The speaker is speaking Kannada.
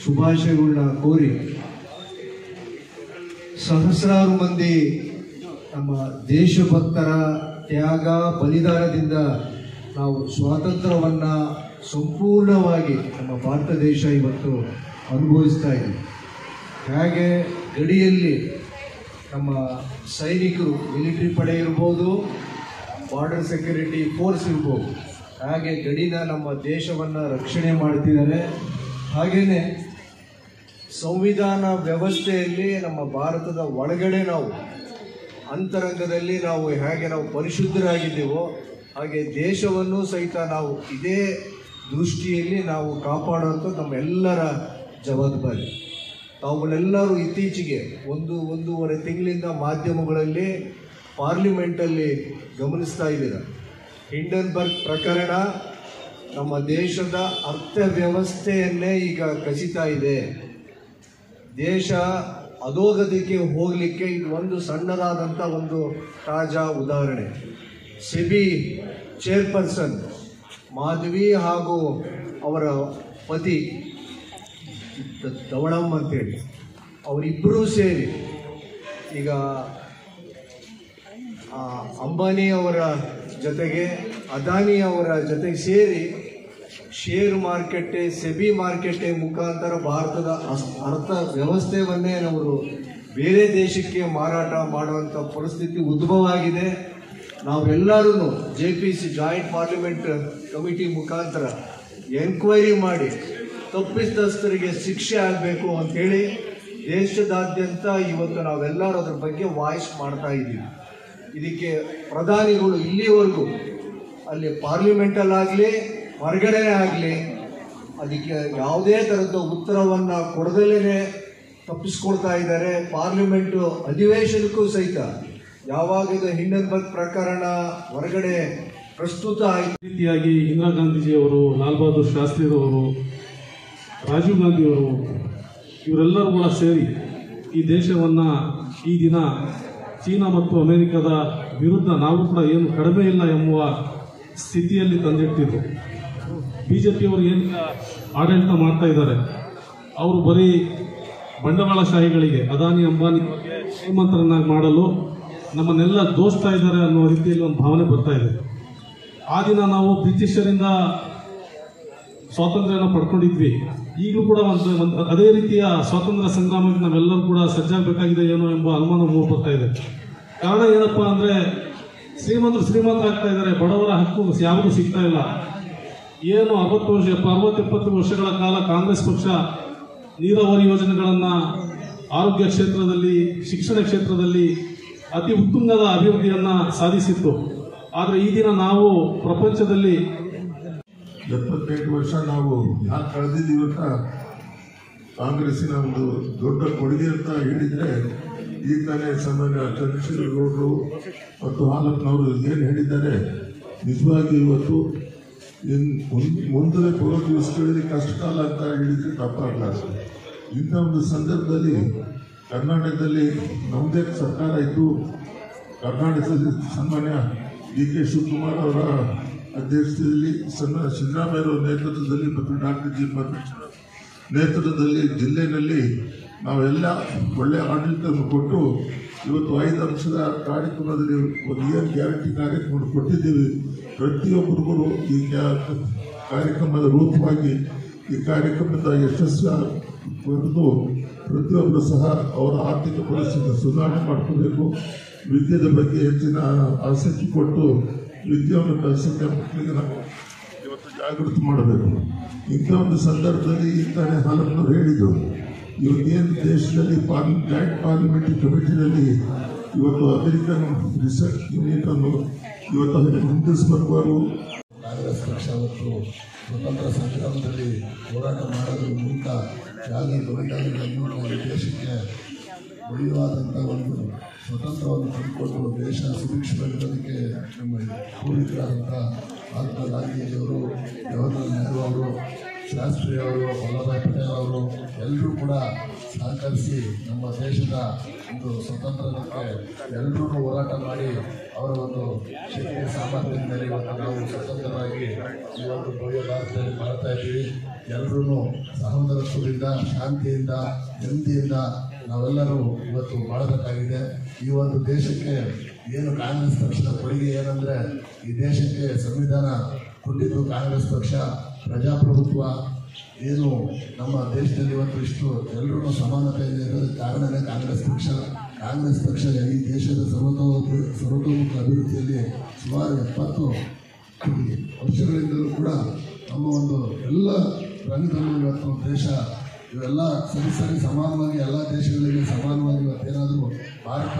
ಶುಭಾಶಯಗಳನ್ನ ಕೋರಿ ಸಹಸ್ರಾರು ಮಂದಿ ನಮ್ಮ ದೇಶಭಕ್ತರ ತ್ಯಾಗ ಬಲಿದಾನದಿಂದ ನಾವು ಸ್ವಾತಂತ್ರ್ಯವನ್ನು ಸಂಪೂರ್ಣವಾಗಿ ನಮ್ಮ ಭಾರತ ದೇಶ ಇವತ್ತು ಅನುಭವಿಸ್ತಾ ಇದೆ. ಹಾಗೆ ಗಡಿಯಲ್ಲಿ ನಮ್ಮ ಸೈನಿಕರು ಮಿಲಿಟರಿ ಪಡೆ ಇರ್ಬೋದು, ಬಾರ್ಡರ್ ಸೆಕ್ಯೂರಿಟಿ ಫೋರ್ಸ್ ಇರ್ಬೋದು, ಹಾಗೆ ಗಡಿನ ನಮ್ಮ ದೇಶವನ್ನು ರಕ್ಷಣೆ ಮಾಡ್ತಿದ್ದಾರೆ. ಹಾಗೆಯೇ ಸಂವಿಧಾನ ವ್ಯವಸ್ಥೆಯಲ್ಲಿ ನಮ್ಮ ಭಾರತದ ಒಳಗಡೆ ನಾವು ಅಂತರಂಗದಲ್ಲಿ ನಾವು ಹೇಗೆ ನಾವು ಪರಿಶುದ್ಧರಾಗಿದ್ದೀವೋ ಹಾಗೆ ದೇಶವನ್ನು ಸಹಿತ ನಾವು ಇದೇ ದೃಷ್ಟಿಯಲ್ಲಿ ನಾವು ಕಾಪಾಡುವಂಥ ನಮ್ಮೆಲ್ಲರ ಜವಾಬ್ದಾರಿ. ತಾವುಗಳೆಲ್ಲರೂ ಇತ್ತೀಚೆಗೆ ಒಂದೂವರೆ ತಿಂಗಳಿಂದ ಮಾಧ್ಯಮಗಳಲ್ಲಿ ಪಾರ್ಲಿಮೆಂಟಲ್ಲಿ ಗಮನಿಸ್ತಾ ಇದ್ದೀರ. ಹಿಂಡನ್ಬರ್ಗ್ ಪ್ರಕರಣ ನಮ್ಮ ದೇಶದ ಅರ್ಥವ್ಯವಸ್ಥೆಯನ್ನೇ ಈಗ ಕಸಿತಾ ಇದೆ. ದೇಶ ಅಧೋಗತಿಗೆ ಹೋಗಲಿಕ್ಕೆ ಇದು ಒಂದು ಸಣ್ಣದಾದಂಥ ಒಂದು ತಾಜಾ ಉದಾಹರಣೆ. ಸೆಬಿ ಚೇರ್ಪರ್ಸನ್ ಮಾಧವಿ ಹಾಗೂ ಅವರ ಪತಿ ಧವಳಮ್ಮ ಅಂತೇಳಿ ಅವರಿಬ್ಬರೂ ಸೇರಿ ಈಗ ಅಂಬಾನಿ ಅವರ ಜೊತೆಗೆ ಅದಾನಿ ಅವರ ಜೊತೆಗೆ ಸೇರಿ ಶೇರ್ ಮಾರ್ಕೆಟೆ ಸೆಬಿ ಮಾರ್ಕೆಟೆ ಮುಖಾಂತರ ಭಾರತದ ಅರ್ಥ ವ್ಯವಸ್ಥೆಯನ್ನೇ ಅವರು ಬೇರೆ ದೇಶಕ್ಕೆ ಮಾರಾಟ ಮಾಡುವಂಥ ಪರಿಸ್ಥಿತಿ ಉದ್ಭವ ಆಗಿದೆ. ನಾವೆಲ್ಲರೂ JPC ಜಾಯಿಂಟ್ ಪಾರ್ಲಿಮೆಂಟ್ ಕಮಿಟಿ ಮುಖಾಂತರ ಎನ್ಕ್ವೈರಿ ಮಾಡಿ ತಪ್ಪಿತಸ್ಥರಿಗೆ ಶಿಕ್ಷೆ ಆಗಬೇಕು ಅಂಥೇಳಿ ದೇಶದಾದ್ಯಂತ ಇವತ್ತು ನಾವೆಲ್ಲರೂ ಅದ್ರ ಬಗ್ಗೆ ವಾಯ್ಸ್ ಮಾಡ್ತಾ ಇದ್ದೀವಿ. ಇದಕ್ಕೆ ಪ್ರಧಾನಿಗಳು ಇಲ್ಲಿವರೆಗೂ ಅಲ್ಲಿ ಪಾರ್ಲಿಮೆಂಟಲ್ಲಾಗಲಿ ಹೊರಗಡೆ ಆಗಲಿ ಅದಕ್ಕೆ ಯಾವುದೇ ಥರದ ಉತ್ತರವನ್ನು ಕೊಡದಲ್ಲೇ ತಪ್ಪಿಸ್ಕೊಳ್ತಾ ಇದ್ದಾರೆ. ಪಾರ್ಲಿಮೆಂಟು ಅಧಿವೇಶನಕ್ಕೂ ಸಹಿತ ಯಾವಾಗ ಇದು ಹಿಂಡನ್ಬರ್ಗ್ ಪ್ರಕರಣ ಹೊರಗಡೆ ಪ್ರಸ್ತುತ ಆಯಿತು, ರೀತಿಯಾಗಿ ಇಂದಿರಾ ಗಾಂಧೀಜಿಯವರು, ಲಾಲ್ ಬಹದ್ದೂರ್ ಶಾಸ್ತ್ರಿರವರು, ರಾಜೀವ್ ಗಾಂಧಿಯವರು ಇವರೆಲ್ಲರೂ ಕೂಡ ಸೇರಿ ಈ ದೇಶವನ್ನು ಈ ದಿನ ಚೀನಾ ಮತ್ತು ಅಮೆರಿಕದ ವಿರುದ್ಧ ನಾವು ಕೂಡ ಏನು ಕಡಿಮೆ ಇಲ್ಲ ಎಂಬುವ ಸ್ಥಿತಿಯಲ್ಲಿ ತಂದಿಟ್ಟಿದ್ರು. BJPಯವರು ಏನು ಆಡಳಿತ ಮಾಡ್ತಾ ಇದ್ದಾರೆ, ಅವರು ಬರೀ ಬಂಡವಾಳಶಾಹಿಗಳಿಗೆ ಅದಾನಿ ಅಂಬಾನಿ ಶ್ರೀಮಂತರನ್ನಾಗಿ ಮಾಡಲು ನಮ್ಮನ್ನೆಲ್ಲ ದೋಸ್ತಾ ಇದ್ದಾರೆ ಅನ್ನೋ ರೀತಿಯಲ್ಲಿ ಒಂದು ಭಾವನೆ ಬರ್ತಾ ಇದೆ. ಆ ದಿನ ನಾವು ಬ್ರಿಟಿಷರಿಂದ ಸ್ವಾತಂತ್ರ್ಯನ ಪಡ್ಕೊಂಡಿದ್ವಿ. ಈಗಲೂ ಕೂಡ ಒಂದು ಅದೇ ರೀತಿಯ ಸ್ವಾತಂತ್ರ್ಯ ಸಂಗ್ರಾಮಕ್ಕೆ ನಾವೆಲ್ಲರೂ ಕೂಡ ಸಜ್ಜಾಗಬೇಕಾಗಿದೆ ಏನೋ ಎಂಬ ಅನುಮಾನ ಮೂಡ್ಬರ್ತಾ ಇದೆ. ಕಾರಣ ಏನಪ್ಪಾ ಅಂದರೆ ಶ್ರೀಮಂತರಾಗ್ತಾ ಇದ್ದಾರೆ, ಬಡವರ ಹಕ್ಕು ಯಾವುದೂ ಸಿಗ್ತಾ ಇಲ್ಲ. ಏನು 60-70 ವರ್ಷಗಳ ಕಾಲ ಕಾಂಗ್ರೆಸ್ ಪಕ್ಷ ನೀರಾವರಿ ಯೋಜನೆಗಳನ್ನು, ಆರೋಗ್ಯ ಕ್ಷೇತ್ರದಲ್ಲಿ, ಶಿಕ್ಷಣ ಕ್ಷೇತ್ರದಲ್ಲಿ ಅತಿ ಉತ್ತುಂಗದ ಅಭಿವೃದ್ಧಿಯನ್ನು ಸಾಧಿಸಿತ್ತು. ಆದರೆ ಈ ದಿನ ನಾವು ಪ್ರಪಂಚದಲ್ಲಿ 78 ವರ್ಷ ನಾವು ಯಾಕೆ ಕಳೆದಿದ್ದೀವಿ ಅಂತ ಕಾಂಗ್ರೆಸ್ಸಿನ ಒಂದು ದೊಡ್ಡ ಕೊಡುಗೆ ಅಂತ ಹೇಳಿದರೆ, ಈಗ ತಾನೇ ಸಾಮಾನ್ಯ ಚಂದ್ರಶೇಖರ್ ಗೌಡರು ಮತ್ತು ಹಾಲಪ್ಪನವರು ಏನು ಹೇಳಿದ್ದಾರೆ, ನಿಜವಾಗಿ ಇವತ್ತು ಮುಂದೆ ಬರೋ ದಿವಸಗಳಲ್ಲಿ ಕಷ್ಟಕಾಲ ಅಂತ ಹೇಳಿದರೆ ತಪ್ಪಾಗಲಾರ್ದು. ಇಂಥ ಒಂದು ಸಂದರ್ಭದಲ್ಲಿ ಕರ್ನಾಟಕದಲ್ಲಿ ನಮ್ಮದೇ ಸರ್ಕಾರ ಇದ್ದು, ಕರ್ನಾಟಕದಲ್ಲಿ ಸಾಮಾನ್ಯ DK ಶಿವಕುಮಾರ್ ಅವರ ಅಧ್ಯಕ್ಷತೆಯಲ್ಲಿ ಸಿದ್ದರಾಮಯ್ಯ ನೇತೃತ್ವದಲ್ಲಿ ಮತ್ತು ಡಾಕ್ಟರ್ G. ಪರಮೇಶ್ವರ್ ನೇತೃತ್ವದಲ್ಲಿ ಜಿಲ್ಲೆಯಲ್ಲಿ ನಾವೆಲ್ಲ ಒಳ್ಳೆಯ ಆಡಳಿತವನ್ನು ಕೊಟ್ಟು ಇವತ್ತು 5 ಅಂಶದ ಕಾರ್ಯಕ್ರಮದಲ್ಲಿ ಒಂದು ಏನು ಗ್ಯಾರಂಟಿ ಕಾರ್ಯಕ್ರಮ ಕೊಟ್ಟಿದ್ದೀವಿ. ಪ್ರತಿಯೊಬ್ಬರಿಗೂ ಈ ಕಾರ್ಯಕ್ರಮದ ರೂಪವಾಗಿ ಈ ಕಾರ್ಯಕ್ರಮದ ಯಶಸ್ಸು ಬರೆದು ಪ್ರತಿಯೊಬ್ಬರು ಸಹ ಅವರ ಆರ್ಥಿಕ ಪರಿಸ್ಥಿತಿ ಸುಧಾರಣೆ ಮಾಡಿಕೊಳ್ಬೇಕು. ವಿದ್ಯೆಯ ಬಗ್ಗೆ ಹೆಚ್ಚಿನ ಆಸಕ್ತಿ ಕೊಟ್ಟು ವಿದ್ಯೆಯನ್ನು ಕಲಿಸೋಕ್ಕೆ ಮಕ್ಕಳಿಗೆ ನಾವು ಇವತ್ತು ಜಾಗೃತಿ ಮಾಡಬೇಕು. ಇಂಥ ಒಂದು ಸಂದರ್ಭದಲ್ಲಿ ಇಂತಾನೆ ಹಾಲಪ್ಪನವರು ಹೇಳಿದರು, ಇವತ್ತೇನು ದೇಶದಲ್ಲಿ ಜಾಯಿಂಟ್ ಪಾರ್ಲಿಮೆಂಟರಿ ಕಮಿಟಿನಲ್ಲಿ ಇವತ್ತು ಅಮೆರಿಕನ್ ರಿಸರ್ಚ್ ಯೂನಿಟನ್ನು ಇವತ್ತು ಹಿಂದಿಸ್ಬರ್ಬಾರು. ಕಾಂಗ್ರೆಸ್ ಪಕ್ಷ ಮತ್ತು ಸ್ವತಂತ್ರ ಸಂಗ್ರಾಮದಲ್ಲಿ ಹೋರಾಟ ಮಾಡೋದ್ರ ಮೂಲಕ ತ್ಯಾಗಿ ಬಲಿದಾನಗಳನ್ನು ಈ ದೇಶಕ್ಕೆ ಬಲಿವಾದಂಥ ಒಂದು ಸ್ವತಂತ್ರವನ್ನು ತಂದುಕೊಂಡು ದೇಶ ಸುಭಿಕ್ಷವಾಗಿರೋದಕ್ಕೆ ನಮ್ಮ ಪೂರ್ವಿಕರಾದಂಥ ಮಹಾತ್ಮ ಗಾಂಧೀಜಿಯವರು, ಜವಾಹರ್ಲಾಲ್ ನೆಹರು ಅವರು, ಶಾಸ್ತ್ರಿ ಅವರು, ವಲ್ಲಭಾಯ್ ಪಟೇಲ್ ಅವರು ಎಲ್ಲರೂ ಕೂಡ ಸಹಕರಿಸಿ ನಮ್ಮ ದೇಶದ ಒಂದು ಸ್ವತಂತ್ರಕ್ಕೆ ಎಲ್ಲರೂ ಹೋರಾಟ ಮಾಡಿ ಅವರ ಒಂದು ಶಕ್ತಿ ಸಾಮರ್ಥ್ಯದ ಮೇಲೆ ಇವತ್ತು ನಾವು ಸ್ವತಂತ್ರವಾಗಿ ಈ ಒಂದು ಭವ್ಯ ಭಾರತದಲ್ಲಿ ಮಾಡ್ತಾ ಇದ್ದೀವಿ. ಎಲ್ಲರೂ ಸಹೋದರತ್ವದಿಂದ ಶಾಂತಿಯಿಂದ ನೆಮ್ಮದಿಯಿಂದ ನಾವೆಲ್ಲರೂ ಇವತ್ತು ಬಾಳಬೇಕಾಗಿದೆ. ಈ ಒಂದು ದೇಶಕ್ಕೆ ಏನು ಕಾಂಗ್ರೆಸ್ ಪಕ್ಷದ ಕೊಡುಗೆ ಏನಂದರೆ, ಈ ದೇಶಕ್ಕೆ ಸಂವಿಧಾನ ಕೊಟ್ಟಿದ್ದು ಕಾಂಗ್ರೆಸ್ ಪಕ್ಷ, ಪ್ರಜಾಪ್ರಭುತ್ವ ಏನು ನಮ್ಮ ದೇಶದಲ್ಲಿ ಇವತ್ತು ಇಷ್ಟು ಎಲ್ಲರೂ ಸಮಾನತೆಯಿಂದ ಇರೋದಕ್ಕೆ ಕಾರಣನೇ ಕಾಂಗ್ರೆಸ್ ಪಕ್ಷ. ಕಾಂಗ್ರೆಸ್ ಪಕ್ಷ ಈ ದೇಶದ ಸರ್ವತೋಮುಖ ಅಭಿವೃದ್ಧಿಯಲ್ಲಿ ಸುಮಾರು 70 ವರ್ಷಗಳಿಂದಲೂ ಕೂಡ ನಮ್ಮ ಒಂದು ಎಲ್ಲ ರಂಗದಲ್ಲೂ ಇವತ್ತು ದೇಶ ಇವೆಲ್ಲ ಸರಿ ಸಮಾನವಾಗಿ ಎಲ್ಲ ದೇಶಗಳಿಗೆ ಸಮಾನವಾಗಿ ಇವತ್ತೇನಾದರೂ ಭಾರತ